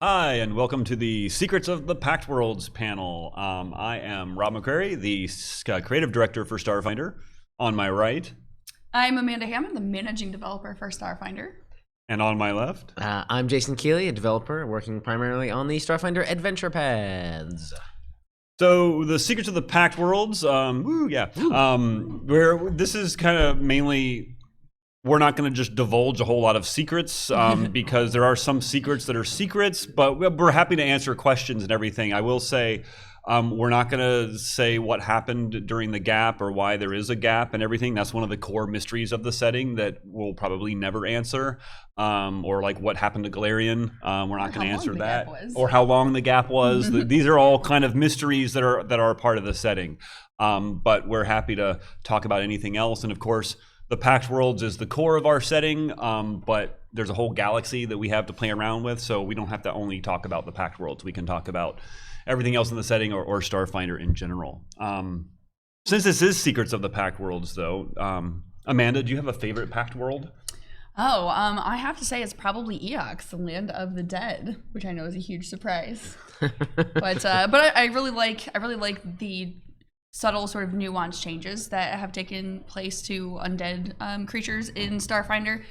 Hi, and welcome to the Secrets of the Pact Worlds panel. I am Rob McCrary, the creative director for Starfinder. On my right. I'm Amanda Hammond, the managing developer for Starfinder. And on my left. I'm Jason Keeley, a developer working primarily on the Starfinder adventure paths. So the Secrets of the Pact Worlds, where this is kind of mainly, we're not going to just divulge a whole lot of secrets because there are some secrets that are secrets, but we're happy to answer questions and everything. I will say we're not going to say what happened during the gap or why there is a gap and everything. That's one of the core mysteries of the setting that we'll probably never answer. Or like what happened to Galarian. We're not going to answer that. Or how long the gap was. These are all kind of mysteries that are part of the setting. But we're happy to talk about anything else. And of course, the Pact Worlds is the core of our setting, but there's a whole galaxy that we have to play around with, so we don't have to only talk about the Pact Worlds. We can talk about everything else in the setting or Starfinder in general. Since this is Secrets of the Pact Worlds, though, Amanda, do you have a favorite Pact World? I have to say it's probably Eox, the land of the dead, which I know is a huge surprise. but I really like the subtle sort of nuanced changes that have taken place to undead creatures in Starfinder.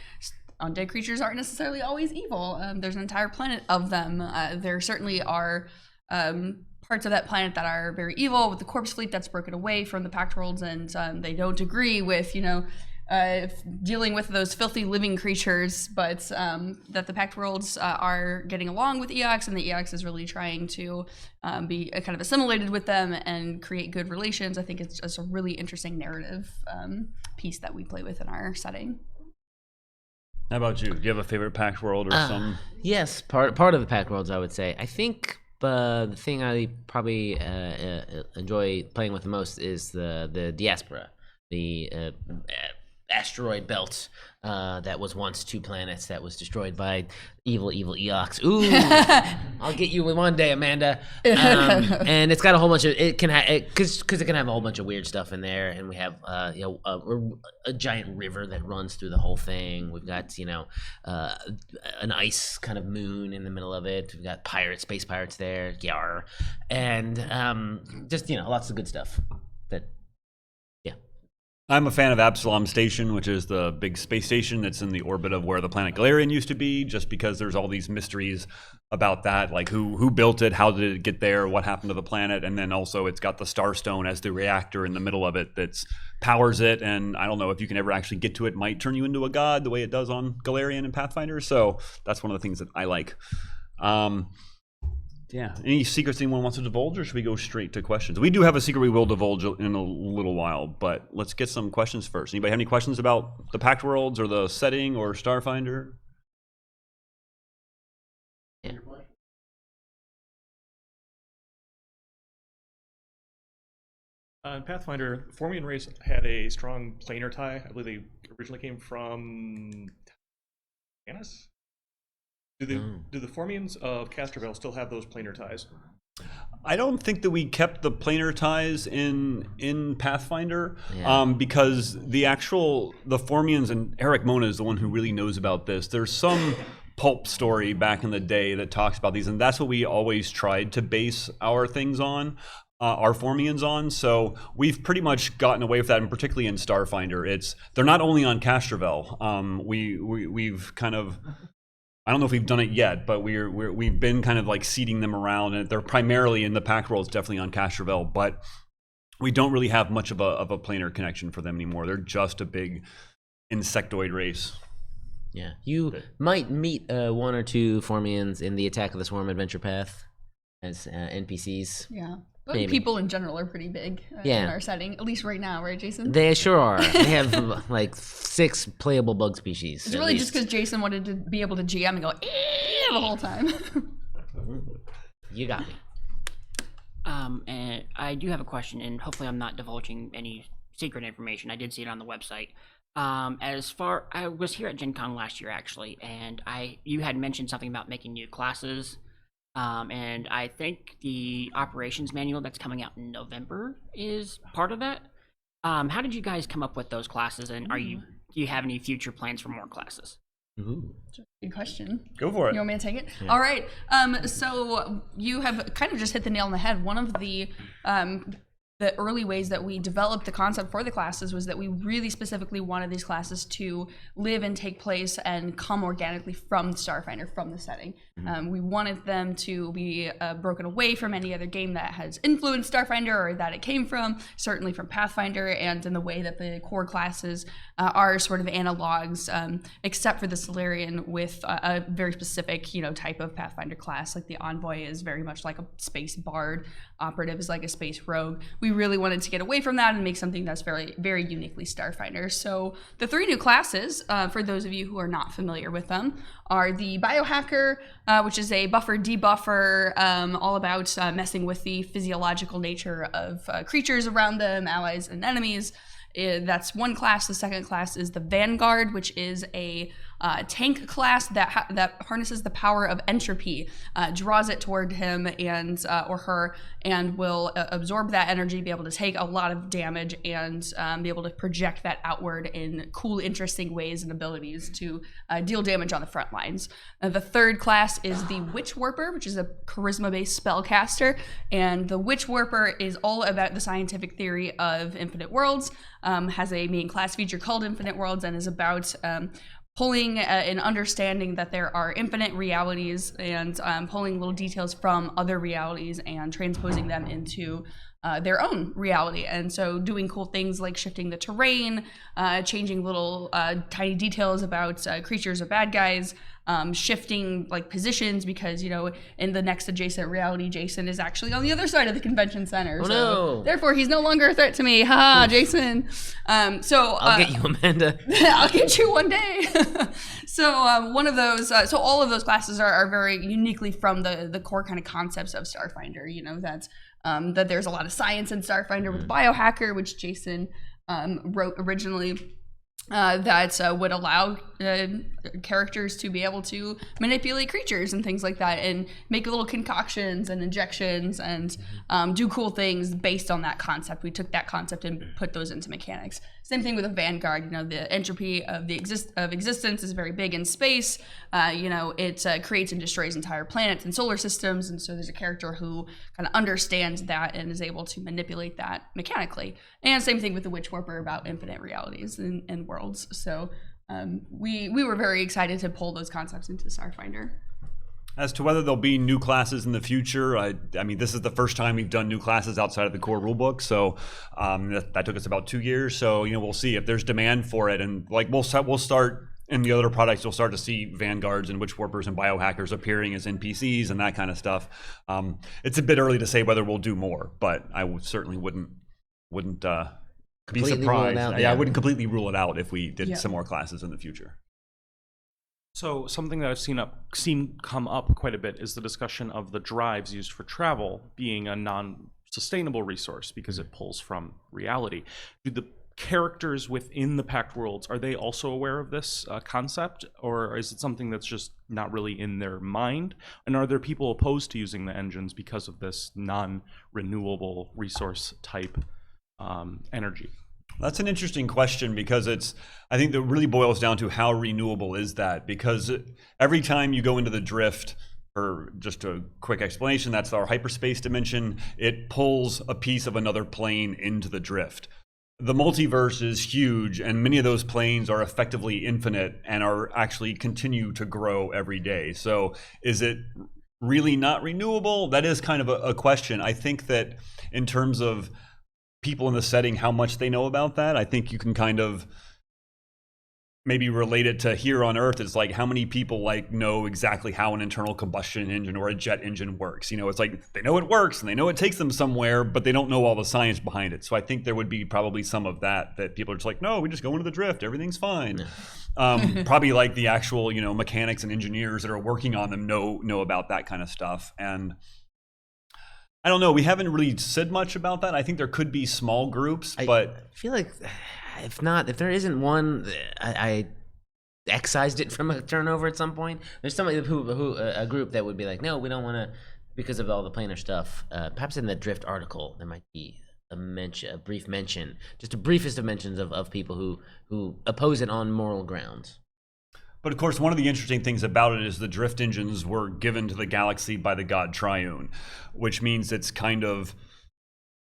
Undead creatures aren't necessarily always evil. There's an entire planet of them. There certainly are parts of that planet that are very evil, with the corpse fleet that's broken away from the Pact Worlds, and they don't agree with, dealing with those filthy living creatures, but that the Pact Worlds are getting along with Eox, and the Eox is really trying to be kind of assimilated with them and create good relations. I think it's just a really interesting narrative piece that we play with in our setting. How about you? Do you have a favorite Pact World or some? Yes, part of the Pact Worlds, I would say. I think the thing I probably enjoy playing with the most is the Diaspora, the asteroid belt that was once 2 planets that was destroyed by evil Eox. Ooh, I'll get you one day, Amanda. And it's got a whole bunch of because it can have a whole bunch of weird stuff in there, and we have a giant river that runs through the whole thing. We've got an ice kind of moon in the middle of it. We've got space pirates there, yar, and just lots of good stuff. I'm a fan of Absalom Station, which is the big space station that's in the orbit of where the planet Galarian used to be, just because there's all these mysteries about that, like who built it, how did it get there, what happened to the planet, and then also it's got the Starstone as the reactor in the middle of it that powers it, and I don't know if you can ever actually get to it, might turn you into a god the way it does on Galarian and Pathfinder, so that's one of the things that I like. Yeah. Any secrets anyone wants to divulge, or should we go straight to questions? We do have a secret we will divulge in a little while, but let's get some questions first. Anybody have any questions about the Pact Worlds or the setting or Starfinder? Yeah. In Pathfinder, the Formian race had a strong planar tie. I believe they originally came from Tanis? Do the Formians of Castrovel still have those planar ties? I don't think that we kept the planar ties in Pathfinder, because the Formians, and Eric Mona is the one who really knows about this. There's some pulp story back in the day that talks about these, and that's what we always tried to base our things on. Our Formians on, so we've pretty much gotten away with that, and particularly in Starfinder, they're not only on Castrovel. We've kind of, I don't know if we've done it yet, but we've been kind of like seeding them around, and they're primarily in the Pact Worlds, definitely on Castrovel, but we don't really have much of a planar connection for them anymore. They're just a big insectoid race. Yeah, you might meet 1 or 2 Formians in the Attack of the Swarm adventure path as NPCs. Yeah. But people in general are pretty big in our setting, at least right now, right, Jason? They sure are. They have like 6 playable bug species. It's really just because Jason wanted to be able to GM and go the whole time. You got me. And I do have a question, and hopefully I'm not divulging any secret information. I did see it on the website. I was here at Gen Con last year, actually, and you had mentioned something about making new classes. And I think the operations manual that's coming out in November is part of that. How did you guys come up with those classes, and do you have any future plans for more classes? Ooh. Good question. Go for it. You want me to take it? Yeah. All right. So you have kind of just hit the nail on the head. One of the early ways that we developed the concept for the classes was that we really specifically wanted these classes to live and take place and come organically from Starfinder, from the setting. We wanted them to be broken away from any other game that has influenced Starfinder or that it came from, certainly from Pathfinder, and in the way that the core classes are sort of analogs, except for the Solarian with a very specific, type of Pathfinder class. Like the Envoy is very much like a space bard, Operative is like a space rogue. We really wanted to get away from that and make something that's very, very uniquely Starfinder. So the 3 new classes, for those of you who are not familiar with them, are the Biohacker, which is a buffer debuffer, all about messing with the physiological nature of creatures around them, allies and enemies. That's one class. The second class is the Vanguard, which is a tank class that harnesses the power of entropy, draws it toward him and or her, and will absorb that energy, be able to take a lot of damage, and be able to project that outward in cool, interesting ways and abilities to deal damage on the front lines. The third class is the Witch Warper, which is a charisma-based spellcaster, and the Witch Warper is all about the scientific theory of infinite worlds, has a main class feature called Infinite Worlds, and is about pulling an understanding that there are infinite realities and pulling little details from other realities and transposing them into their own reality. And so doing cool things like shifting the terrain, changing little tiny details about creatures or bad guys, shifting like positions because, in the next adjacent reality, Jason is actually on the other side of the convention center. Therefore, he's no longer a threat to me. Ha, Jason. I'll get you, Amanda. I'll get you one day. So one of those, so all of those classes are very uniquely from the core kind of concepts of Starfinder. That there's a lot of science in Starfinder with Biohacker, which Jason wrote originally. That would allow characters to be able to manipulate creatures and things like that, and make little concoctions and injections and do cool things based on that concept. We took that concept and put those into mechanics. Same thing with a Vanguard. The entropy of existence is very big in space. It creates and destroys entire planets and solar systems, and so there's a character who kind of understands that and is able to manipulate that mechanically. And same thing with the Witch Warper about infinite realities and worlds. So we were very excited to pull those concepts into Starfinder. As to whether there'll be new classes in the future, I mean, this is the first time we've done new classes outside of the core rulebook, so that took us about 2 years. So we'll see if there's demand for it, and like we'll start in the other products. You'll start to see Vanguards and Witch Warpers and Biohackers appearing as NPCs and that kind of stuff. It's a bit early to say whether we'll do more, but I certainly wouldn't be surprised. I wouldn't completely rule it out if we did some more classes in the future. So something that I've seen come up quite a bit is the discussion of the drives used for travel being a non-sustainable resource because it pulls from reality. Do the characters within the Pact worlds, are they also aware of this concept, or is it something that's just not really in their mind? And are there people opposed to using the engines because of this non-renewable resource type energy? That's an interesting question, because I think that really boils down to how renewable is that, because every time you go into the drift, or just a quick explanation, that's our hyperspace dimension, it pulls a piece of another plane into the drift. The multiverse is huge, and many of those planes are effectively infinite and are actually continue to grow every day. So is it really not renewable? That is kind of a question. I think that in terms of people in the setting, how much they know about that, I think you can kind of maybe relate it to here on Earth. It's like how many people know exactly how an internal combustion engine or a jet engine works. It's like they know it works and they know it takes them somewhere, but they don't know all the science behind it. So I think there would be probably some of that people are just like, no, we just go into the drift, everything's fine. Probably like the actual mechanics and engineers that are working on them know about that kind of stuff. And I don't know. We haven't really said much about that. I think there could be small groups, but I feel like if there isn't one, I excised it from a turnover at some point. There's somebody who a group that would be like, no, we don't want to, because of all the planar stuff. Perhaps in the Drift article, there might be a brief mention, just the briefest of mentions of people who oppose it on moral grounds. But of course, one of the interesting things about it is the drift engines were given to the galaxy by the god Triune, which means it's kind of,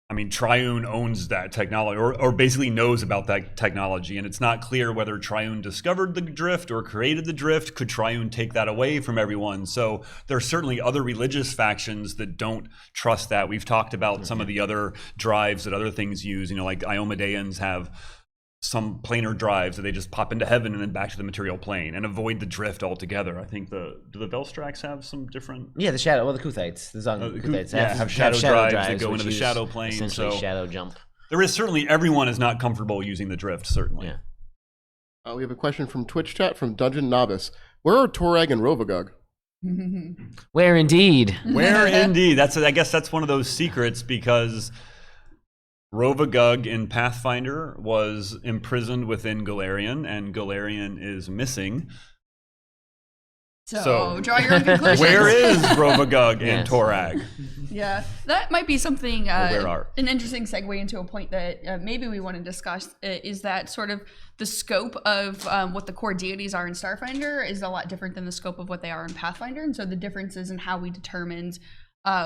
I mean, Triune owns that technology, or basically knows about that technology, and it's not clear whether Triune discovered the drift or created the drift. Could Triune take that away from everyone? So there are certainly other religious factions that don't trust that. We've talked about some of the other drives that other things use, like Iomedeans have some planar drives that they just pop into heaven and then back to the material plane and avoid the drift altogether. I think do the Velstrax have some different? Yeah, the shadow. Well, the Kuthites, the Zong Kuthites have shadow drives that go which into the use shadow plane. Essentially, So shadow jump. there is certainly, everyone is not comfortable using the drift. Certainly. Yeah. We have a question from Twitch chat from Dungeon Novice. Where are Torag and Rovagug? Where indeed? Where indeed? I guess that's one of those secrets, because Rovagug in Pathfinder was imprisoned within Golarion, and Golarion is missing. So draw your own conclusions. Where is Rovagug and Yes. Torag? Yeah, that might be something, where are? an interesting segue into a point that maybe we want to discuss, is that sort of the scope of what the core deities are in Starfinder is a lot different than the scope of what they are in Pathfinder. And so the differences in how we determined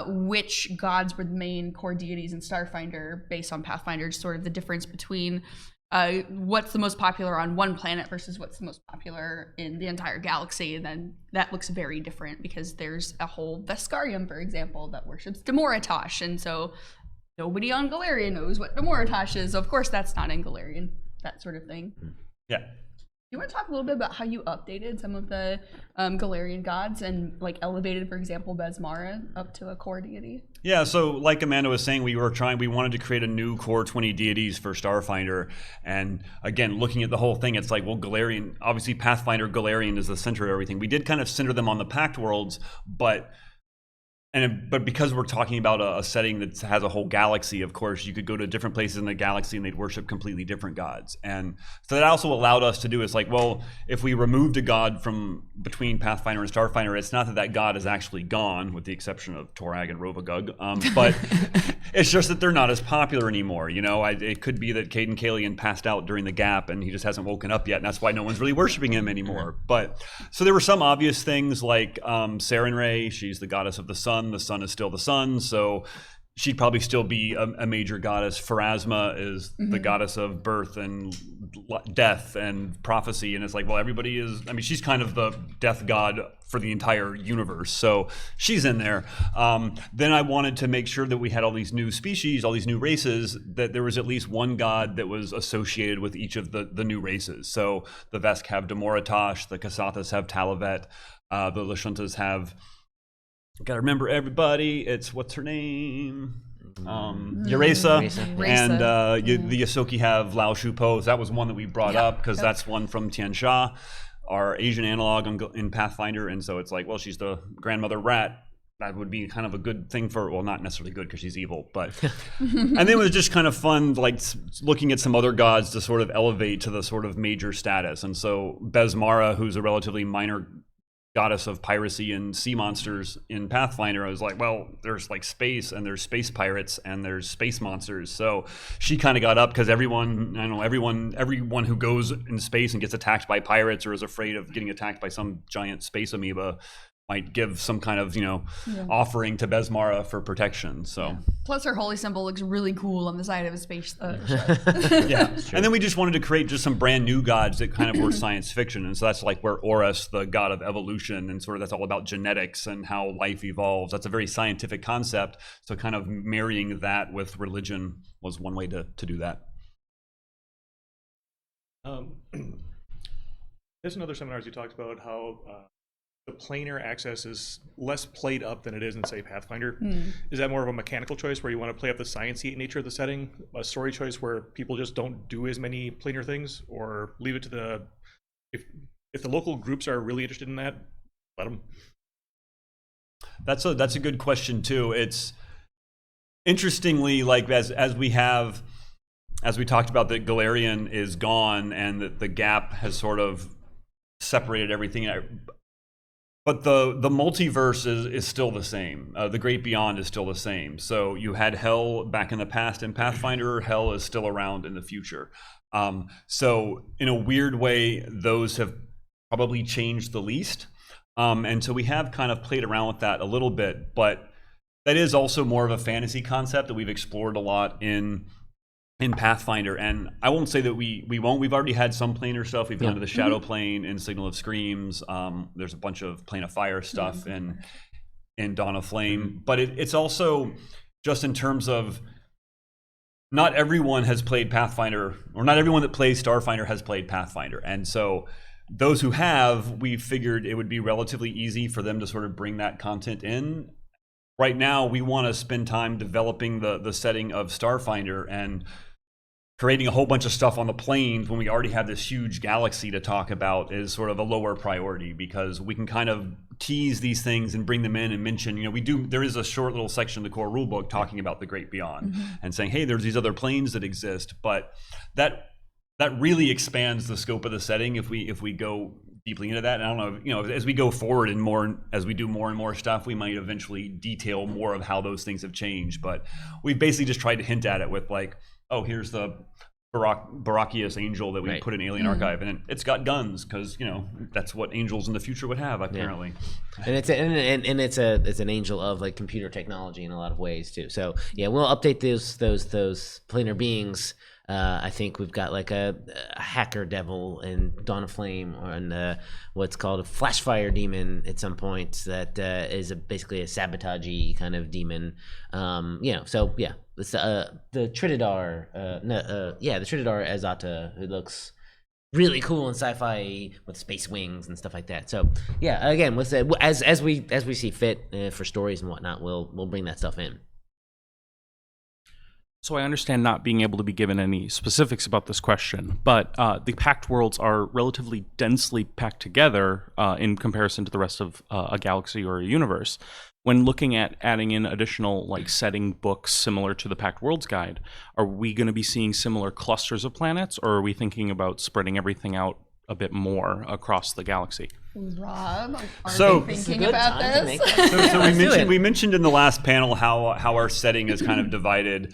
which gods were the main core deities in Starfinder based on Pathfinder, sort of the difference between what's the most popular on one planet versus what's the most popular in the entire galaxy. And then that looks very different because there's a whole Veskarium, for example, that worships Demoratosh. And so nobody on Golarion knows what Demoratosh is. So of course, that's not in Golarion, that sort of thing. Yeah. You want to talk a little bit about how you updated some of the Golarion gods and like elevated, for example, Besmara up to a core deity? Yeah, so like Amanda was saying, we wanted to create a new core 20 deities for Starfinder. And again, looking at the whole thing, it's like, well, Golarion, obviously Pathfinder, Golarion is the center of everything. We did kind of center them on the Pact worlds, but because we're talking about a setting that has a whole galaxy, of course, you could go to different places in the galaxy and they'd worship completely different gods. And so that also allowed us to do is like, well, if we removed a god from between Pathfinder and Starfinder, it's not that god is actually gone, with the exception of Torag and Rovagug, but it's just that they're not as popular anymore. It could be that Caden Kalian passed out during the gap and he just hasn't woken up yet, and that's why no one's really worshiping him anymore. But so there were some obvious things like Sarenrae, she's the goddess of the sun. The sun is still the sun, so she'd probably still be a major goddess. Pharasma is the goddess of birth and death and prophecy, and it's like, well, everybody is, she's kind of the death god for the entire universe, so she's in there. Then I wanted to make sure that we had all these new species, all these new races, that there was at least one god that was associated with each of the new races. So the Vesk have Demoratosh, the Kasathas have Talavet, the Lashuntas have, gotta remember everybody, it's what's her name? Eurasa. And the Yosoki have Lao Shupo. That was one that we brought up because that's one from Tian Sha, our Asian analog in Pathfinder. And so it's like, well, she's the grandmother rat. That would be kind of a good thing for, well, not necessarily good because she's evil, but. And then it was just kind of fun, like looking at some other gods to sort of elevate to the sort of major status. And so Besmara, who's a relatively minor goddess of piracy and sea monsters in Pathfinder, I was like, well, there's like space and there's space pirates and there's space monsters. So she kind of got up because everyone who goes in space and gets attacked by pirates or is afraid of getting attacked by some giant space amoeba might give some kind of, offering to Besmara for protection. So plus her holy symbol looks really cool on the side of a space ship. Yeah. And then we just wanted to create just some brand new gods that kind of were science fiction. And so that's like where Horus, the god of evolution, and sort of that's all about genetics and how life evolves. That's a very scientific concept. So kind of marrying that with religion was one way to do that. There's in other seminars you talked about how the planar access is less played up than it is in, say, Pathfinder. Is that more of a mechanical choice where you want to play up the sciencey nature of the setting? A story choice where people just don't do as many planar things, or leave it to the if the local groups are really interested in that, let them. That's a good question too. It's interestingly, like as we talked about, that Golarion is gone and that the gap has sort of separated everything. But the multiverse is still the same. The Great Beyond is still the same. So you had Hell back in the past in Pathfinder. Hell is still around in the future. So in a weird way, those have probably changed the least. And so we have kind of played around with that a little bit, but that is also more of a fantasy concept that we've explored a lot in Pathfinder. And I won't say that we won't. We've already had some planar stuff. We've gone to the Shadow Plane in Signal of Screams. There's a bunch of Plane of Fire stuff in Dawn of Flame. But it's also just in terms of not everyone has played Pathfinder, or not everyone that plays Starfinder has played Pathfinder. And so those who have, we figured it would be relatively easy for them to sort of bring that content in. Right now, we want to spend time developing the setting of Starfinder and creating a whole bunch of stuff on the planes when we already have this huge galaxy to talk about is sort of a lower priority, because we can kind of tease these things and bring them in and mention, there is a short little section of the core rulebook talking about the Great Beyond and saying, hey, there's these other planes that exist, but that really expands the scope of the setting if we go deeply into that. And I don't know, as we go forward and as we do more and more stuff, we might eventually detail more of how those things have changed. But we've basically just tried to hint at it with like, oh, here's the Barachius angel that we put in Alien Archive, and it's got guns because that's what angels in the future would have apparently. And it's an angel of like computer technology in a lot of ways too. So yeah, we'll update those planar beings. I think we've got like a hacker devil in Dawn of Flame, and what's called a flashfire demon at some point that is basically a sabotagey kind of demon. So yeah, it's the Trinidar. The Trinidar Azata, who looks really cool in sci-fi with space wings and stuff like that. So yeah, again, as we see fit for stories and whatnot, we'll bring that stuff in. So I understand not being able to be given any specifics about this question, but the Pact worlds are relatively densely packed together in comparison to the rest of a galaxy or a universe. When looking at adding in additional setting books similar to the Pact Worlds Guide, are we going to be seeing similar clusters of planets, or are we thinking about spreading everything out a bit more across the galaxy? Rob, are they thinking about this? So we mentioned in the last panel how our setting is kind of divided.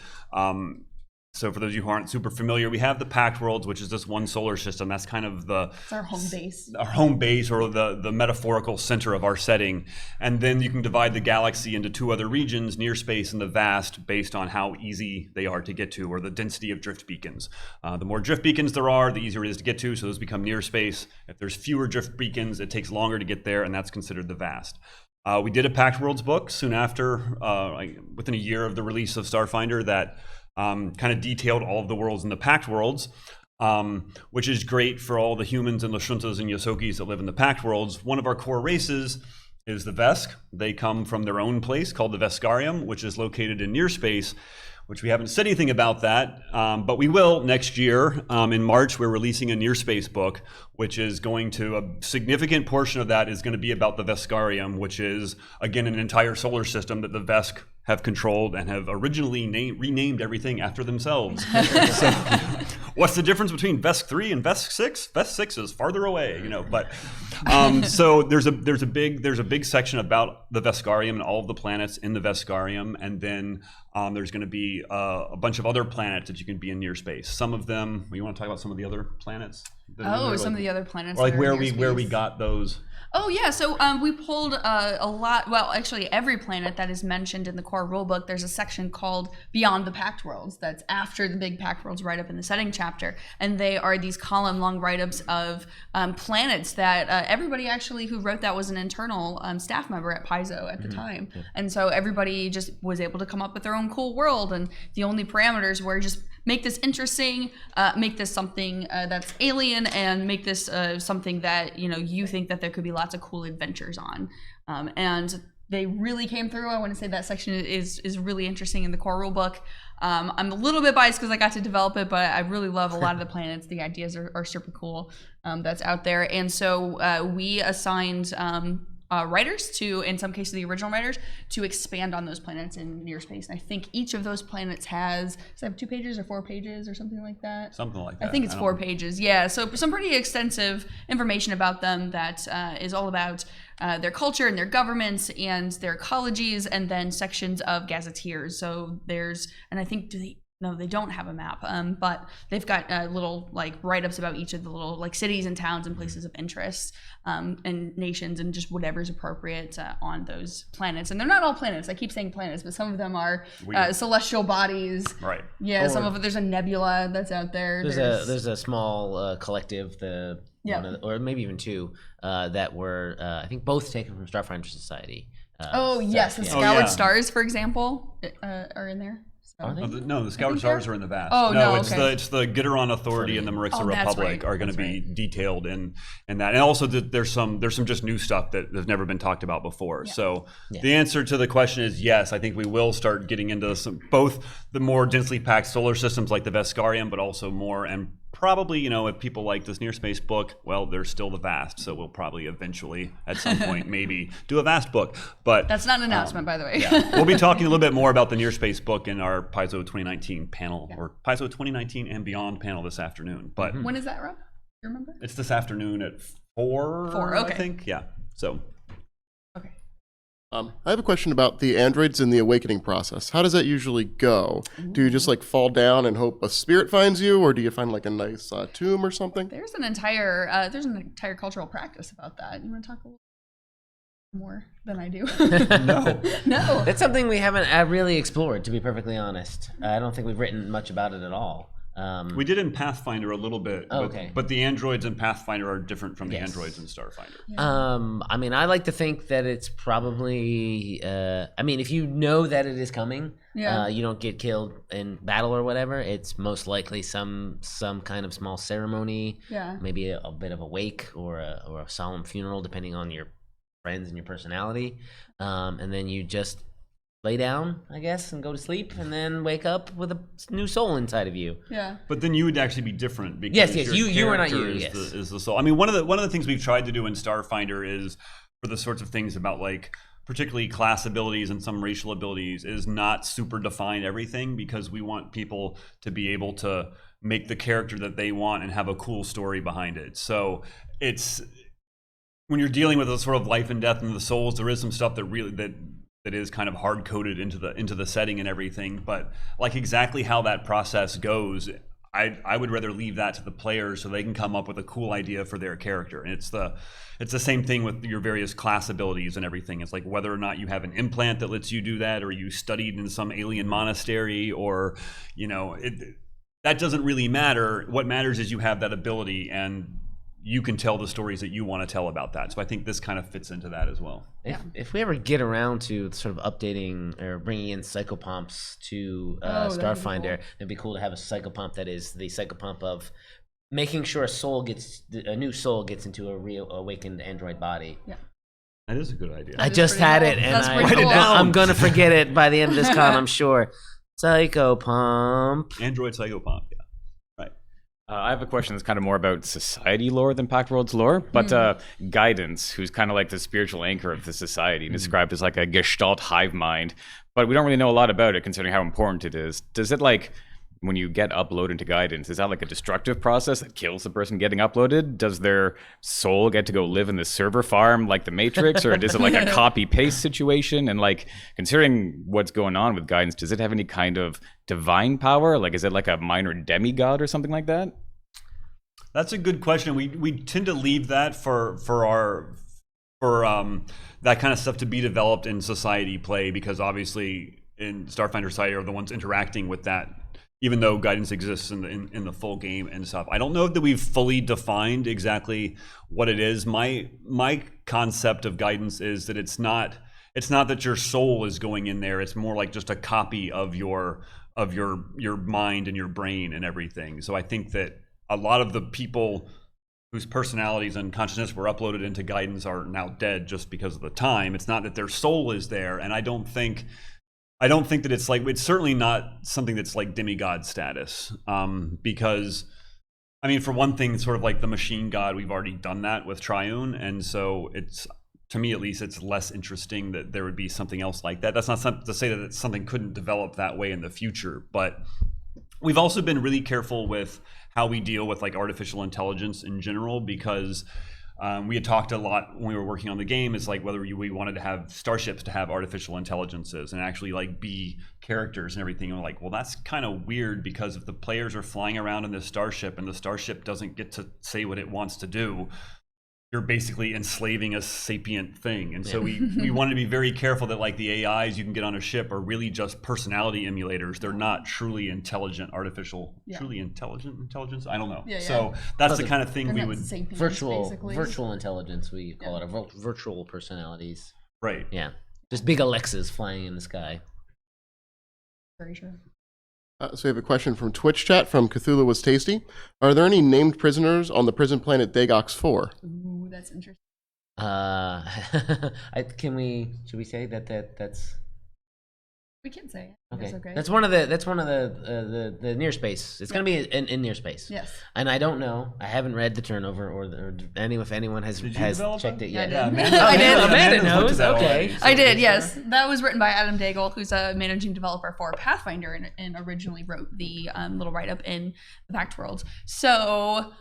So for those of you who aren't super familiar, we have the Pact Worlds, which is this one solar system. That's kind of it's our home base. Our home base, or the metaphorical center of our setting. And then you can divide the galaxy into two other regions, near space and the vast, based on how easy they are to get to, or the density of drift beacons. The more drift beacons there are, the easier it is to get to, so those become near space. If there's fewer drift beacons, it takes longer to get there, and that's considered the vast. We did a Pact Worlds book soon after, within a year of the release of Starfinder, that kind of detailed all of the worlds in the Pact Worlds, which is great for all the humans and Lashuntas and Yosokis that live in the Pact Worlds. One of our core races is the Vesk. They come from their own place called the Veskarium, which is located in near space, which we haven't said anything about that, but we will next year. In March, we're releasing a near space book, which is going to, a significant portion of that is going to be about the Veskarium, which is, again, an entire solar system that the Vesk have controlled and have originally renamed everything after themselves. So what's the difference between Vesk 3 and Vesk 6? Vesk 6 is farther away, but so there's a big section about the Veskarium and all of the planets in the Veskarium, and then there's going to be a bunch of other planets that you can be in near space. Some of them, you want to talk about some of the other planets? Some of the other planets. Or where we got those. Oh yeah, so we pulled a lot. Well, actually, every planet that is mentioned in the core rulebook, there's a section called Beyond the Pact Worlds. That's after the big Pact Worlds write-up in the setting chapter, and they are these column-long write-ups of planets that everybody actually who wrote that was an internal staff member at Paizo at the time, and so everybody just was able to come up with their own cool world, and the only parameters were just make this interesting, make this something that's alien, and make this something that you think that there could be lots of cool adventures on. And they really came through. I want to say that section is really interesting in the core rulebook. I'm a little bit biased because I got to develop it, but I really love a lot of the planets. The ideas are super cool that's out there. And so we assigned writers to, in some cases the original writers, to expand on those planets in near space. And I think each of those planets does it have 2 pages or 4 pages or something like that? Something like that. I think it's 4 pages. Yeah, so some pretty extensive information about them that is all about their culture and their governments and their ecologies, and then sections of gazetteers. So there's, and I think No, they don't have a map, but they've got little like write-ups about each of the little like cities and towns and places of interest, and nations and just whatever's appropriate on those planets. And they're not all planets. I keep saying planets, but some of them are celestial bodies. Right. Yeah. Some of it. There's a nebula that's out there. There's a small collective, or maybe even two, that were I think both taken from Starfinder Society. Yes, the Scoured Stars, for example, are in there. So. Are they? No, the Scoured Stars are in the Vast. Oh, no, it's the Gitteron Authority and the Marixa Republic are going to be detailed in that. And also there's some just new stuff that has never been talked about before. Yeah. So the answer to the question is yes. I think we will start getting into both the more densely packed solar systems like the Veskarium, but also more and probably, if people like this Near Space book, well, there's still the Vast, so we'll probably eventually, at some point, maybe do a Vast book. But that's not an announcement, by the way. We'll be talking a little bit more about the Near Space book in our Paizo 2019 panel, or Paizo 2019 and Beyond panel this afternoon. But when is that, Rob? You remember? It's this afternoon at 4, okay. I think. Yeah. So. Okay. I have a question about the androids in the awakening process. How does that usually go? Do you just like fall down and hope a spirit finds you, or do you find like a nice tomb or something? There's an entire cultural practice about that. You want to talk a little more than I do? No. That's something we haven't really explored, to be perfectly honest. I don't think we've written much about it at all. We did in Pathfinder a little bit, but the androids in Pathfinder are different from the androids in Starfinder. I mean, I like to think that it's probably, if you know that it is coming, you don't get killed in battle or whatever, it's most likely some kind of small ceremony, maybe a bit of a wake or a solemn funeral, depending on your friends and your personality, and then you just lay down, I guess, and go to sleep, and then wake up with a new soul inside of you. Yeah. But then you would actually be different because yes, you are not you. Yes, is the soul. I mean, one of the things we've tried to do in Starfinder is for the sorts of things about like particularly class abilities and some racial abilities is not super define everything, because we want people to be able to make the character that they want and have a cool story behind it. So it's when you're dealing with the sort of life and death and the souls, there is some stuff that is kind of hard coded into the setting and everything, but like exactly how that process goes, I would rather leave that to the players so they can come up with a cool idea for their character. And it's the same thing with your various class abilities and everything. It's like whether or not you have an implant that lets you do that, or you studied in some alien monastery, or that doesn't really matter. What matters is you have that ability and you can tell the stories that you want to tell about that. So I think this kind of fits into that as well. If we ever get around to sort of updating or bringing in psychopomps to Starfinder, it'd be cool to have a psychopomp that is the psychopomp of making sure a new soul gets into a real awakened android body. Yeah. That is a good idea. I just had it, and I'm going to forget it by the end of this con, I'm sure. Psychopomp. Android psychopomp, yeah. I have a question that's kind of more about society lore than Pact Worlds lore, but Guidance, who's kind of like the spiritual anchor of the society, described as like a gestalt hive mind, but we don't really know a lot about it considering how important it is. Does it when you get uploaded to Guidance, is that like a destructive process that kills the person getting uploaded? Does their soul get to go live in the server farm like the Matrix, or is it like a copy-paste situation? And like, considering what's going on with Guidance, does it have any kind of divine power? Like, is it like a minor demigod or something like that? That's a good question. We tend to leave that for that kind of stuff to be developed in society play, because obviously in Starfinder Society are the ones interacting with that, even though Guidance exists in the full game and stuff. I don't know that we've fully defined exactly what it is. My concept of Guidance is that it's not that your soul is going in there. It's more like just a copy of your mind and your brain and everything. So I think that a lot of the people whose personalities and consciousness were uploaded into Guidance are now dead just because of the time. It's not that their soul is there, and I don't think that it's certainly not something that's like demigod status, because I mean, for one thing, sort of like the machine god, we've already done that with Triune, and so it's, to me at least, it's less interesting that there would be something else like that. That's not to say that something couldn't develop that way in the future, but we've also been really careful with how we deal with like artificial intelligence in general, because we had talked a lot when we were working on the game, is like whether we wanted to have starships to have artificial intelligences and actually like be characters and everything. And we're like, well, that's kind of weird, because if the players are flying around in this starship and the starship doesn't get to say what it wants to do, you're basically enslaving a sapient thing. And so we wanted to be very careful that like the AIs you can get on a ship are really just personality emulators. They're not truly intelligent truly intelligent intelligence. I don't know. So that's the kind of thing we would virtual intelligence. We call it virtual personalities. Right. Yeah. Just big Alexas flying in the sky. Very true. So we have a question from Twitch chat from Cthulhu Was Tasty. Are there any named prisoners on the prison planet Dagox 4? Ooh, that's interesting. Should we say that's We can say it. okay. That's okay. That's one of the near space. It's gonna be in near space. Yes. And I don't know. I haven't read the turnover or if anyone has develop checked it? it yet. I did. I did. Amanda knows. looked at that Okay. already, so I did, it's yes. That was written by Adam Daigle, who's a managing developer for Pathfinder and originally wrote the little write-up in the Pact world. So,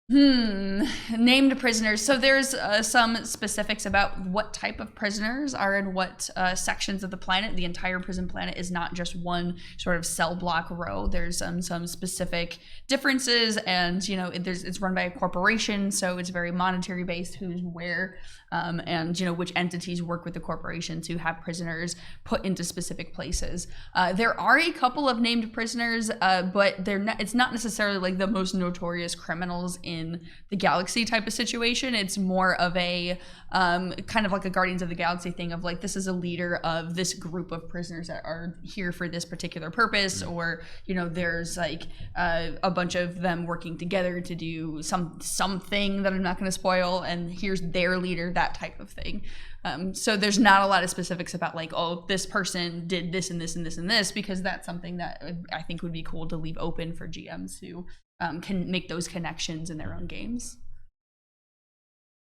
named prisoners. So there's some specifics about what type of prisoners are in what sections of the planet. The entire prison planet is not just one sort of cell block row. There's some specific differences, and it's run by a corporation, so it's very monetary based, who's where, and which entities work with the corporation to have prisoners put into specific places. There are a couple of named prisoners, but it's not necessarily like the most notorious criminals in the galaxy type of situation. It's more of a kind of like a Guardians of the Galaxy thing of like, this is a leader of this group of prisoners that are here for this particular purpose, or there's like a bunch of them working together to do something that I'm not going to spoil, and here's their leader, that type of thing. So there's not a lot of specifics about like, oh, this person did this and this and this and this, because that's something that I think would be cool to leave open for GMs who can make those connections in their own games.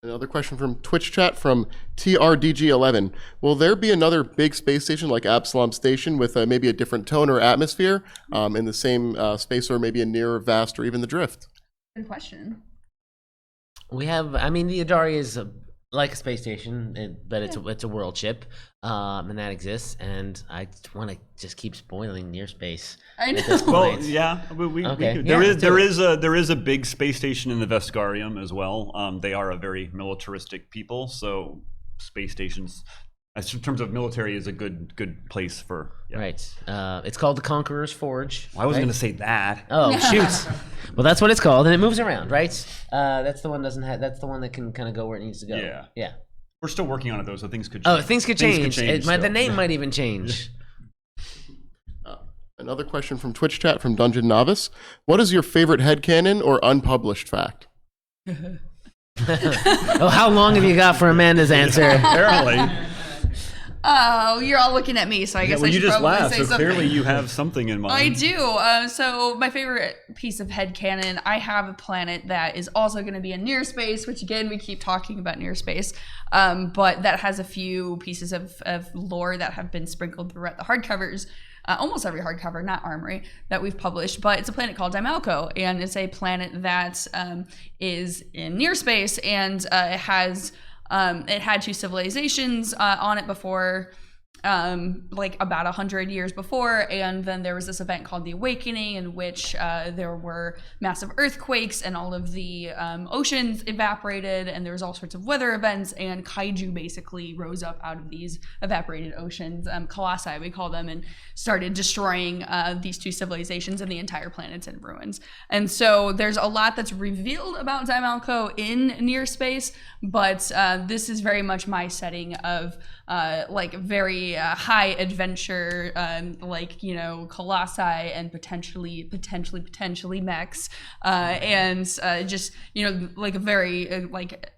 Another question from Twitch chat from TRDG11. Will there be another big space station like Absalom Station with maybe a different tone or atmosphere in the same space, or maybe a near vast or even the Drift? Good question. We have, the Adari is like a space station, but it's a world ship, and that exists. And I want to just keep spoiling near space. I know. At this Well, point. yeah, we Okay. could. Yeah, There is a big space station in the Veskarium as well. They are a very militaristic people, so space stations, in terms of military, is a good place for. Yeah. Right. It's called the Conqueror's Forge. Well, I wasn't right? going to say that. Oh shoot! Well, that's what it's called, and it moves around, right? That's the one that's the one that can kind of go where it needs to go. Yeah. Yeah. We're still working on it though, so things could change. Oh, things could change. The still. name might even change. Another question from Twitch chat from Dungeon Novice. What is your favorite headcanon or unpublished fact? Oh, how long have you got for Amanda's answer? Apparently. Oh, you're all looking at me, so I guess Well, I you should just probably laughed, say so something. clearly you have something in mind. I do. So my favorite piece of headcanon, I have a planet that is also going to be in near space, which again, we keep talking about near space, but that has a few pieces of lore that have been sprinkled throughout the hardcovers. Almost every hardcover, not Armory, that we've published, but it's a planet called Dimalco, and it's a planet that is in near space, and it had two civilizations on it before, like about 100 years before, and then there was this event called the Awakening, in which there were massive earthquakes and all of the oceans evaporated, and there was all sorts of weather events, and kaiju basically rose up out of these evaporated oceans, colossi we call them, and started destroying these two civilizations, and the entire planet's in ruins. And so there's a lot that's revealed about Dimalco in near space, but this is very much my setting of like very high adventure, like colossi and potentially mechs, and just like a very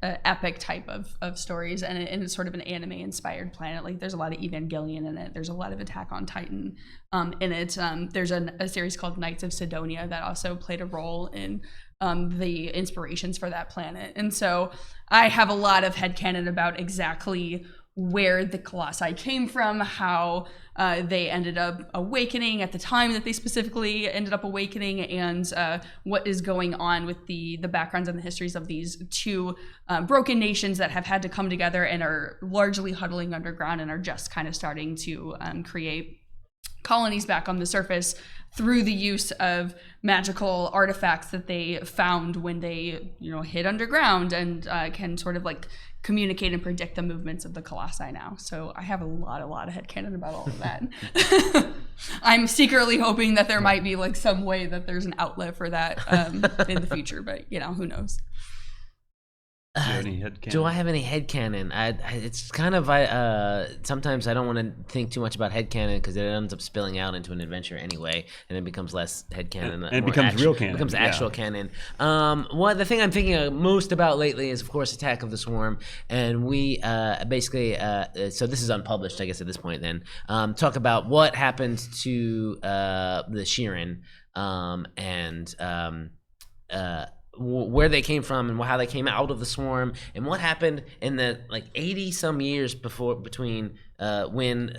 epic type of stories, and it's sort of an anime inspired planet. Like there's a lot of Evangelion in it. There's a lot of Attack on Titan in it. There's a series called Knights of Sidonia that also played a role in the inspirations for that planet. And so I have a lot of headcanon about exactly where the Colossi came from, how they ended up awakening at the time that they specifically ended up awakening, and what is going on with the backgrounds and the histories of these two broken nations that have had to come together and are largely huddling underground and are just kind of starting to create colonies back on the surface through the use of magical artifacts that they found when they, hid underground, and can sort of like communicate and predict the movements of the Colossi now. So I have a lot of headcanon about all of that. I'm secretly hoping that there might be like some way that there's an outlet for that in the future, but who knows. Do you have any headcanon? Do I have any headcanon? It's kind of sometimes I don't want to think too much about headcanon because it ends up spilling out into an adventure anyway, and it becomes less headcanon. And it becomes real canon. It becomes yeah. actual canon. The thing I'm thinking most about lately is, of course, Attack of the Swarm, and we basically so this is unpublished, I guess, at this point. Then talk about what happened to the Sheeran and where they came from and how they came out of the swarm, and what happened in the 80 some years between when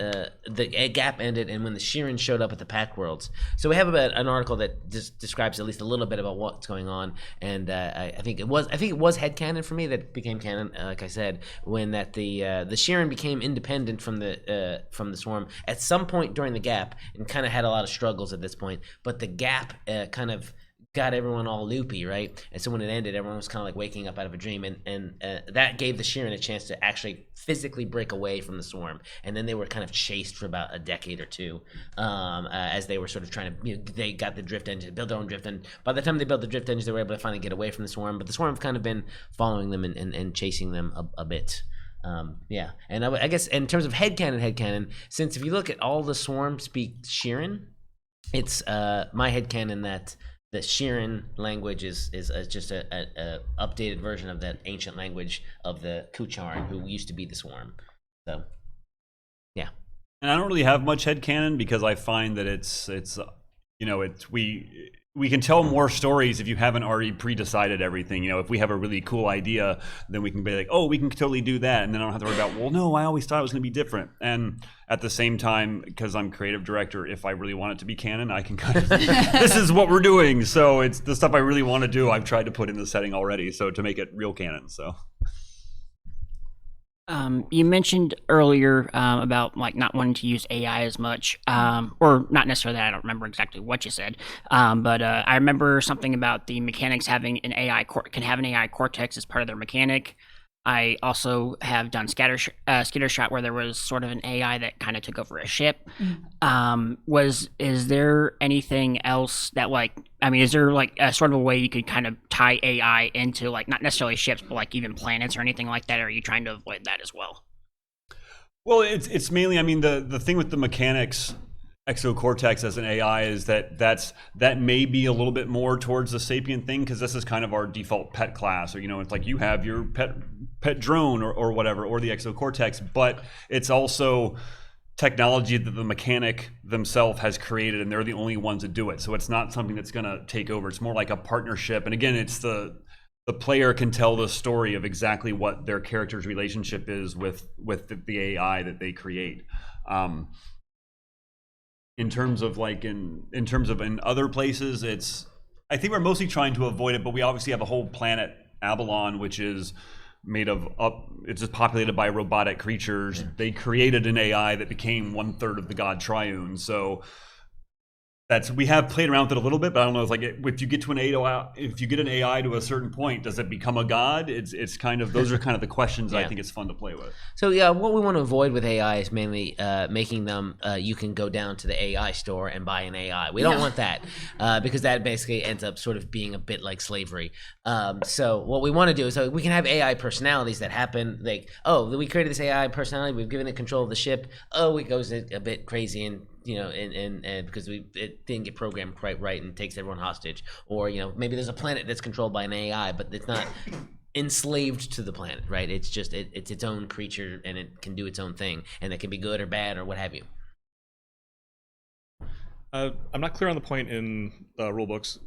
the gap ended and when the Sheeran showed up at the Pact Worlds. So we have an article that just describes at least a little bit about what's going on, and I think it was headcanon for me that became canon, like I said, when the Sheeran became independent from the swarm at some point during the gap, and kind of had a lot of struggles at this point, but the gap kind of got everyone all loopy, right? And so when it ended, everyone was kind of like waking up out of a dream, and that gave the Sheeran a chance to actually physically break away from the swarm. And then they were kind of chased for about a decade or two as they were sort of trying to, they got the drift engine, build their own drift, and by the time they built the drift engine, they were able to finally get away from the swarm. But the swarm have kind of been following them and chasing them a bit. Yeah, and I guess in terms of headcanon, since if you look at all the swarm speak Sheeran, it's my headcanon that the Sheeran language is just a updated version of that ancient language of the Kucharn, who used to be the swarm. So, yeah. And I don't really have much headcanon because I find that we can tell more stories if you haven't already pre-decided everything. If we have a really cool idea, then we can be like, oh, we can totally do that. And then I don't have to worry about, well, no, I always thought it was going to be different. And at the same time, because I'm creative director, if I really want it to be canon, I can kind of, this is what we're doing. So it's the stuff I really want to do. I've tried to put in the setting already. So to make it real canon, so. You mentioned earlier about not wanting to use AI as much, or not necessarily that. I don't remember exactly what you said, but I remember something about the mechanics having an AI can have an AI cortex as part of their mechanic. I also have done Skittershot, where there was sort of an AI that kind of took over a ship. Is there anything else that is there a sort of a way you could kind of tie AI into not necessarily ships, but even planets or anything like that? Or are you trying to avoid that as well? Well, it's mainly, the thing with the mechanics, exocortex as an AI, is that may be a little bit more towards the sapient thing, because this is kind of our default pet class, or it's like you have your pet drone or whatever, or the exocortex, but it's also technology that the mechanic themselves has created, and they're the only ones that do it. So it's not something that's going to take over. It's more like a partnership, and again, it's the player can tell the story of exactly what their character's relationship is with the AI that they create. In terms of in other places, I think we're mostly trying to avoid it, but we obviously have a whole planet, Avalon, which is made of it's just populated by robotic creatures. They created an AI that became 1/3 of the god Triune. So we have played around with it a little bit, but I don't know. It's if you get to if you get an AI to a certain point, does it become a god? It's kind of, those are kind of the questions I think it's fun to play with. So yeah, what we want to avoid with AI is mainly making them you can go down to the AI store and buy an AI. We don't want that because that basically ends up sort of being a bit like slavery. So what we want to do is we can have AI personalities that happen like, oh, we created this AI personality, we've given it control of the ship. Oh, it goes a bit crazy and and because it didn't get programmed quite right and takes everyone hostage, or maybe there's a planet that's controlled by an AI, but it's not enslaved to the planet, right? It's just it's its own creature, and it can do its own thing, and it can be good or bad or what have you. I'm not clear on the point in the rulebooks.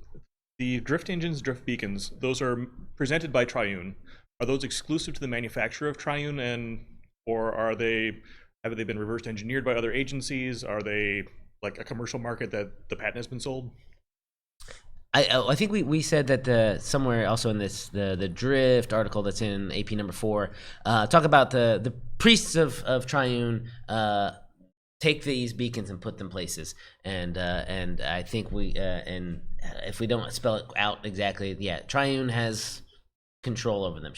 The drift engines, drift beacons, those are presented by Triune. Are those exclusive to the manufacturer of Triune and or have they been reverse engineered by other agencies? Are they like a commercial market that the patent has been sold? I think we said that somewhere also in this the Drift article that's in AP number 4 talk about the priests of Triune take these beacons and put them places, and I think and if we don't spell it out exactly, yeah, Triune has control over them.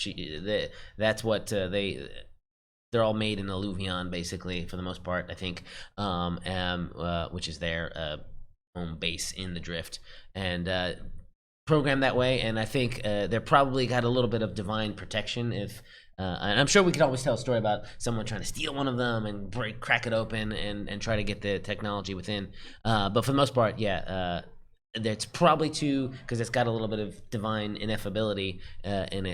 That's what they're all made in Illuvion basically for the most part, I think, which is their home base in the Drift, and programmed that way. And I think they're probably got a little bit of divine protection. If and I'm sure we could always tell a story about someone trying to steal one of them and crack it open and try to get the technology within. But for the most part, yeah, it's probably because it's got a little bit of divine ineffability, and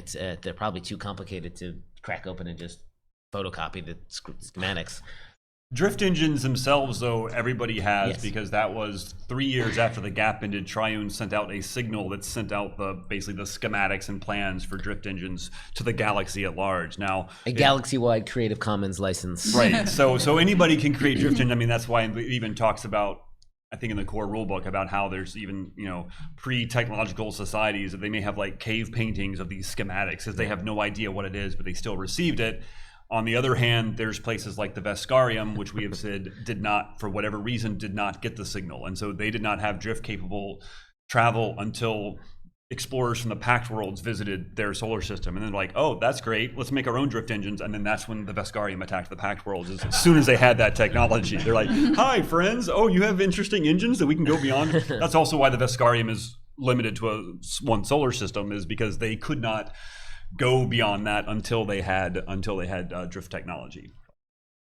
they're probably too complicated to crack open and just photocopy the schematics. Drift engines themselves, though, everybody has, Yes. because that was 3 years after the gap ended. Triune sent out a signal that sent out basically the schematics and plans for drift engines to the galaxy at large. Now, A galaxy-wide Creative Commons license. right? So anybody can create drift engine. I mean, that's why it even talks about, I think in the core rulebook, about how there's even pre-technological societies that they may have like cave paintings of these schematics because they have no idea what it is, but they still received it. On the other hand, there's places like the Vescarium, which we have said did not, for whatever reason, did not get the signal. And so they did not have drift-capable travel until explorers from the Pact worlds visited their solar system. And then like, oh, that's great, let's make our own drift engines. And then that's when the Vescarium attacked the Pact worlds. As soon as they had that technology, they're like, hi, friends. Oh, you have interesting engines that we can go beyond. That's also why the Vescarium is limited to one solar system, is because they could not go beyond that until they had drift technology.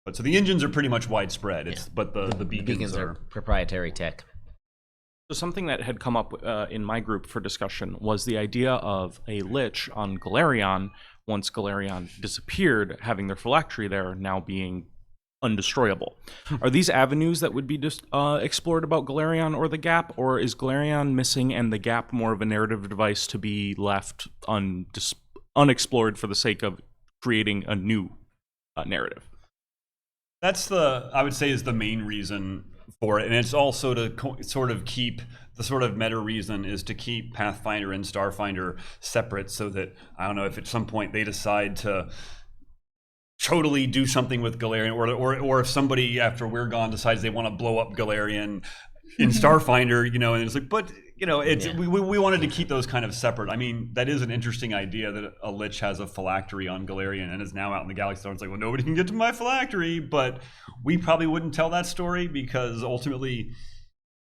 But so the engines are pretty much widespread. But the beacons are proprietary tech. So something that had come up in my group for discussion was the idea of a lich on Galarion, once Galarion disappeared, having their phylactery there now being undestroyable. Are these avenues that would be explored about Galarion or the Gap, or is Galarion missing and the Gap more of a narrative device to be left unexplored for the sake of creating a new narrative? That's I would say is the main reason for it. And it's also to sort of keep, the sort of meta reason is to keep Pathfinder and Starfinder separate, so that, I don't know, if at some point they decide to totally do something with Galarion, or if somebody after we're gone decides they want to blow up Galarion in Starfinder, and it's like, but we wanted to keep those kind of separate. I mean, that is an interesting idea that a lich has a phylactery on Galarion and is now out in the galaxy. So it's like, well, nobody can get to my phylactery, but we probably wouldn't tell that story because ultimately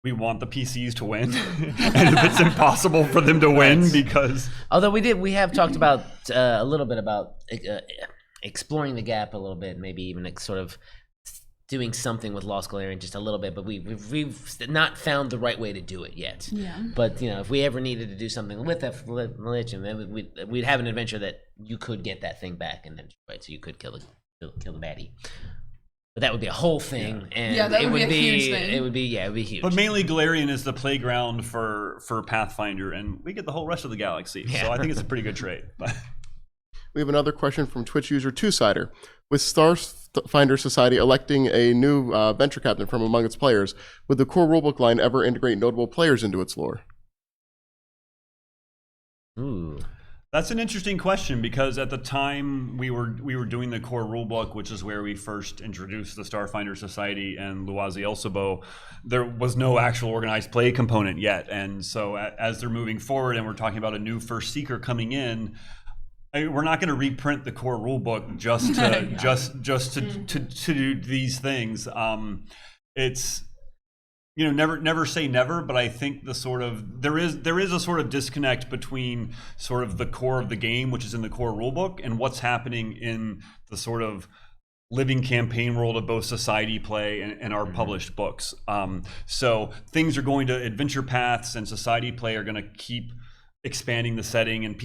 we want the PCs to win. And if it's impossible for them to win, because although we have talked about a little bit about exploring the Gap a little bit, maybe even sort of doing something with Lost Galarian just a little bit, but we've not found the right way to do it yet. Yeah. But if we ever needed to do something with that lich, and then we'd have an adventure that you could get that thing back and then so you could kill the baddie. But that would be a whole thing, and that it would be a huge thing. It would be huge. But mainly Galarion is the playground for Pathfinder, and we get the whole rest of the galaxy. Yeah. So I think it's a pretty good trade. We have another question from Twitch user Two-Sider. With Starfinder Society electing a new venture captain from among its players, would the core rulebook line ever integrate notable players into its lore? Ooh. That's an interesting question, because at the time we were doing the core rulebook, which is where we first introduced the Starfinder Society and Luazi Elsabo, there was no actual organized play component yet. And so as they're moving forward and we're talking about a new first seeker coming in, we're not going to reprint the core rulebook just to do these things. It's never say never, but I think there is a sort of disconnect between sort of the core of the game, which is in the core rulebook, and what's happening in the sort of living campaign world of both society play and our published books. So things are going to, adventure paths and society play are going to keep expanding the setting, and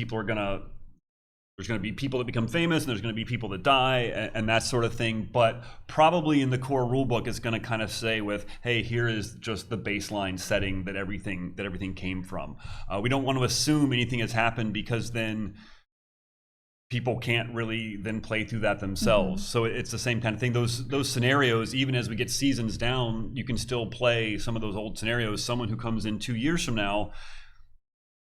there's going to be people that become famous, and there's going to be people that die, and that sort of thing. But probably in the core rulebook, it's going to kind of say with, hey, here is just the baseline setting that everything came from. We don't want to assume anything has happened, because then people can't really then play through that themselves. So it's the same kind of thing. Those scenarios, even as we get seasons down, you can still play some of those old scenarios. Someone who comes in 2 years from now,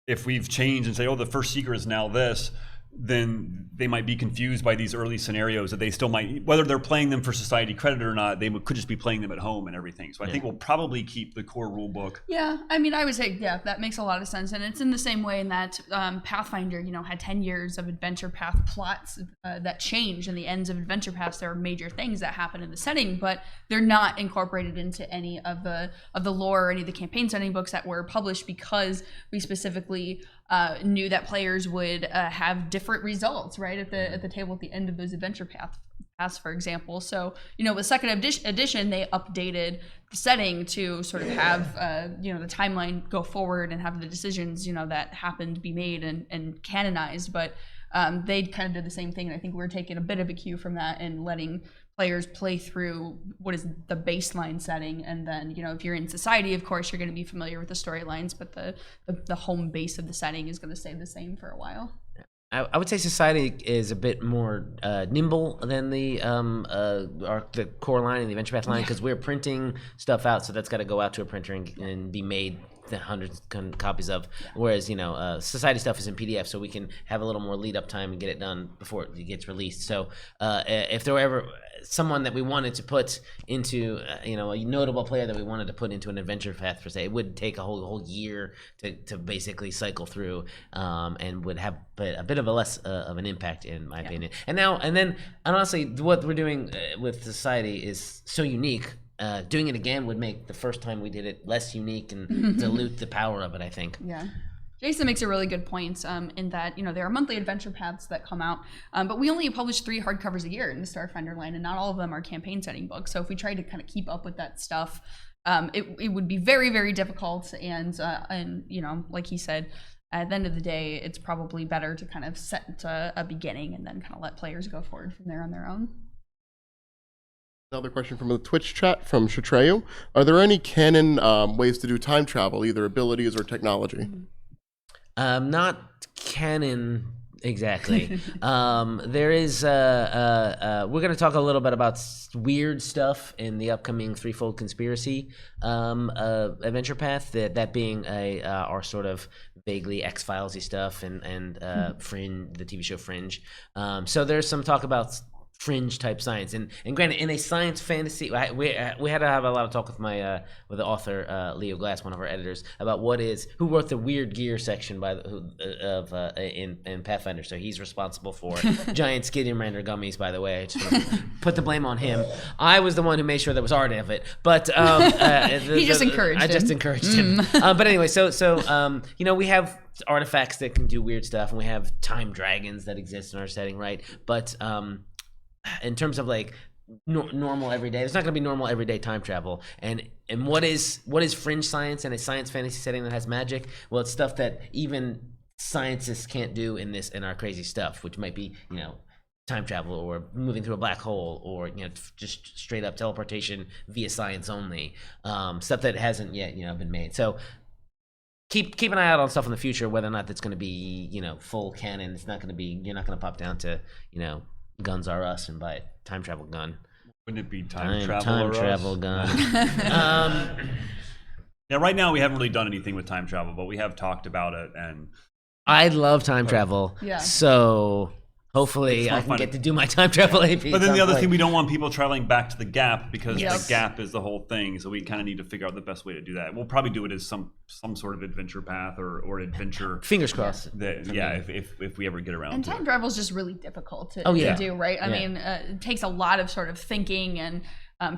if we've changed and say, oh, the first secret is now this, then they might be confused by these early scenarios that they still might, whether they're playing them for society credit or not, they could just be playing them at home and everything. So I think we'll probably keep the core rule book. Yeah, I mean, I would say, yeah, that makes a lot of sense. And it's in the same way in that Pathfinder, had 10 years of adventure path plots that change, and the ends of adventure paths, there are major things that happen in the setting, but they're not incorporated into any of the lore or any of the campaign setting books that were published, because we specifically knew that players would have different results, right, at the table at the end of those adventure paths, for example. So, with second edition, they updated the setting to sort of have, the timeline go forward and have the decisions, that happened be made and canonized. But they kind of did the same thing, and I think we're taking a bit of a cue from that and letting players play through what is the baseline setting, and then if you're in society, of course you're going to be familiar with the storylines, but the home base of the setting is going to stay the same for a while. I would say society is a bit more nimble than the core line and the adventure path line, because we're printing stuff out, so that's got to go out to a printer and be made the hundreds of copies of, whereas society stuff is in PDF, so we can have a little more lead up time and get it done before it gets released. So if there were ever someone that we wanted to put into a notable player that we wanted to put into an adventure path per se, it would take a whole year to basically cycle through, and would have a bit of a less of an impact, in my opinion. And honestly, what we're doing with society is so unique. Doing it again would make the first time we did it less unique and dilute the power of it, I think. Yeah. Jason makes a really good point in that, there are monthly adventure paths that come out, but we only publish 3 hardcovers a year in the Starfinder line, and not all of them are campaign setting books. So if we tried to kind of keep up with that stuff, it would be very, very difficult. And like he said, at the end of the day, it's probably better to kind of set a beginning and then kind of let players go forward from there on their own. Another question from the Twitch chat from Shatreyu. Are there any canon ways to do time travel, either abilities or technology? Not canon exactly. There is. We're going to talk a little bit about weird stuff in the upcoming Threefold Conspiracy adventure path. That being our sort of vaguely X-Filesy stuff and Fringe, the TV show Fringe. So there's some talk about Fringe type science, and granted, in a science fantasy, we had to have a lot of talk with with the author Leo Glass, one of our editors, about who wrote the weird gear section in Pathfinder. So he's responsible for giant Skidamander gummies. By the way, I just want to put the blame on him. I was the one who made sure there was art of it, but he just encouraged him. I just encouraged him. But anyway, so we have artifacts that can do weird stuff, and we have time dragons that exist in our setting, right? But in terms of like normal everyday, there's not going to be normal everyday time travel. And what is fringe science in a science fantasy setting that has magic? Well, it's stuff that even scientists can't do in our crazy stuff, which might be time travel or moving through a black hole or just straight up teleportation via science only, stuff that hasn't yet been made. So keep an eye out on stuff in the future, whether or not that's going to be full canon. It's not going to be, you're not going to pop down to Guns R Us and buy a time travel gun. Wouldn't it be time travel gun? Yeah, right now we haven't really done anything with time travel, but we have talked about it, and I love time travel. Yeah. So hopefully I can get to do my time travel AP. But then the other thing, we don't want people traveling back to the Gap, because the Gap is the whole thing. So we kind of need to figure out the best way to do that. We'll probably do it as some sort of adventure path or adventure. Fingers crossed. If we ever get around. And to time travel is just really difficult to do, right? I mean, it takes a lot of sort of thinking and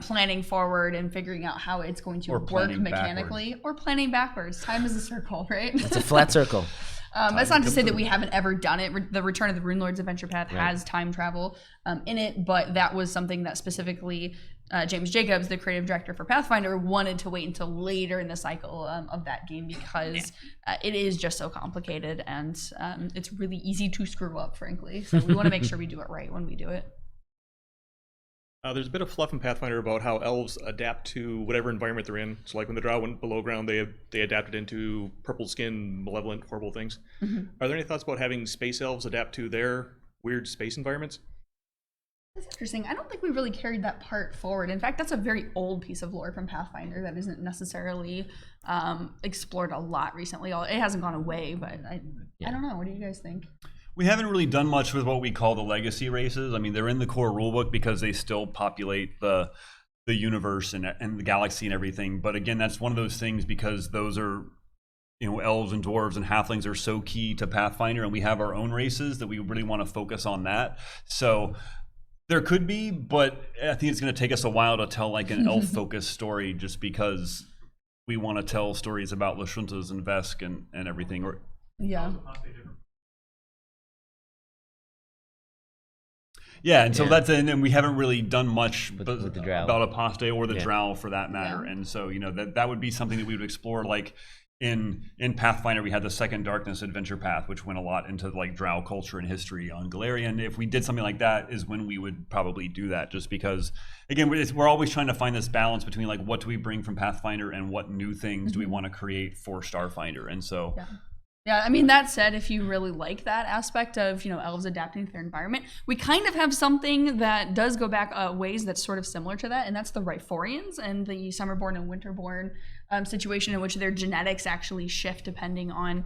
planning forward and figuring out how it's going to work mechanically, or planning backwards. Time is a circle, right? It's a flat circle. That's not to say that we haven't ever done it. The Return of the Rune Lords adventure path has time travel in it, but that was something that specifically James Jacobs, the creative director for Pathfinder, wanted to wait until later in the cycle of that game, because it is just so complicated, and it's really easy to screw up, frankly. So we want to make sure we do it right when we do it. There's a bit of fluff in Pathfinder about how elves adapt to whatever environment they're in. So like when the drow went below ground, they adapted into purple skin, malevolent, horrible things. Mm-hmm. Are there any thoughts about having space elves adapt to their weird space environments. That's interesting. I don't think we really carried that part forward. In fact, that's a very old piece of lore from Pathfinder that isn't necessarily explored a lot recently. It hasn't gone away, but I don't know. What do you guys think? We haven't really done much with what we call the legacy races. I mean, they're in the core rulebook because they still populate the universe and the galaxy and everything. But again, that's one of those things because those are, elves and dwarves and halflings are so key to Pathfinder, and we have our own races that we really want to focus on that. So there could be, but I think it's going to take us a while to tell like an elf-focused story, just because we want to tell stories about Lashuntas and Vesk and everything. Yeah. Yeah, and so that's and we haven't really done much with the drow. about Apostate or the drow for that matter. Yeah. And so that would be something that we would explore. Like in Pathfinder, we had the Second Darkness adventure path, which went a lot into like drow culture and history on Galarian. If we did something like that, is when we would probably do that. Just because, again, we're always trying to find this balance between like what do we bring from Pathfinder and what new things do we want to create for Starfinder. And so. Yeah, I mean, that said, if you really like that aspect of, elves adapting to their environment, we kind of have something that does go back ways that's sort of similar to that, and that's the Riforians and the Summerborn and Winterborn situation, in which their genetics actually shift depending on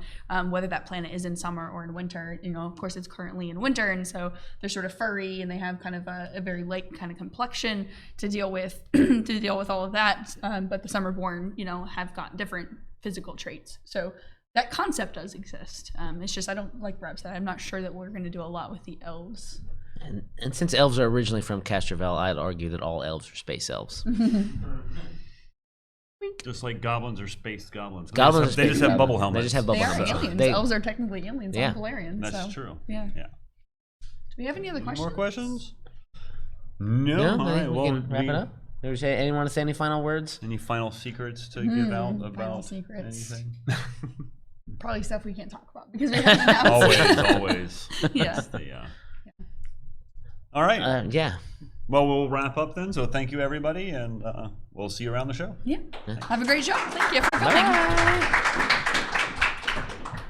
whether that planet is in summer or in winter. Of course, it's currently in winter, and so they're sort of furry, and they have kind of a very light kind of complexion to deal with all of that. But the Summerborn, have got different physical traits. So that concept does exist. It's just, I don't, like Rob said, I'm not sure that we're going to do a lot with the elves. And since elves are originally from Castrovel, I'd argue that all elves are space elves. Just like goblins are space goblins. Goblins They just have bubble helmets. They just have bubble They are helmets. aliens. Elves are technically aliens on Galarian. That's so, true. Yeah. Yeah. Do we have any other questions? More questions? No. All I right. think we can wrap it up. Anyone want to say any final words? Any final secrets to give out about final secrets. anything? Probably stuff we can't talk about because we haven't announced. Always. Yeah. All right. Yeah. Well, we'll wrap up then. So thank you, everybody, and we'll see you around the show. Yeah. Have a great show. Thank you for coming. Bye.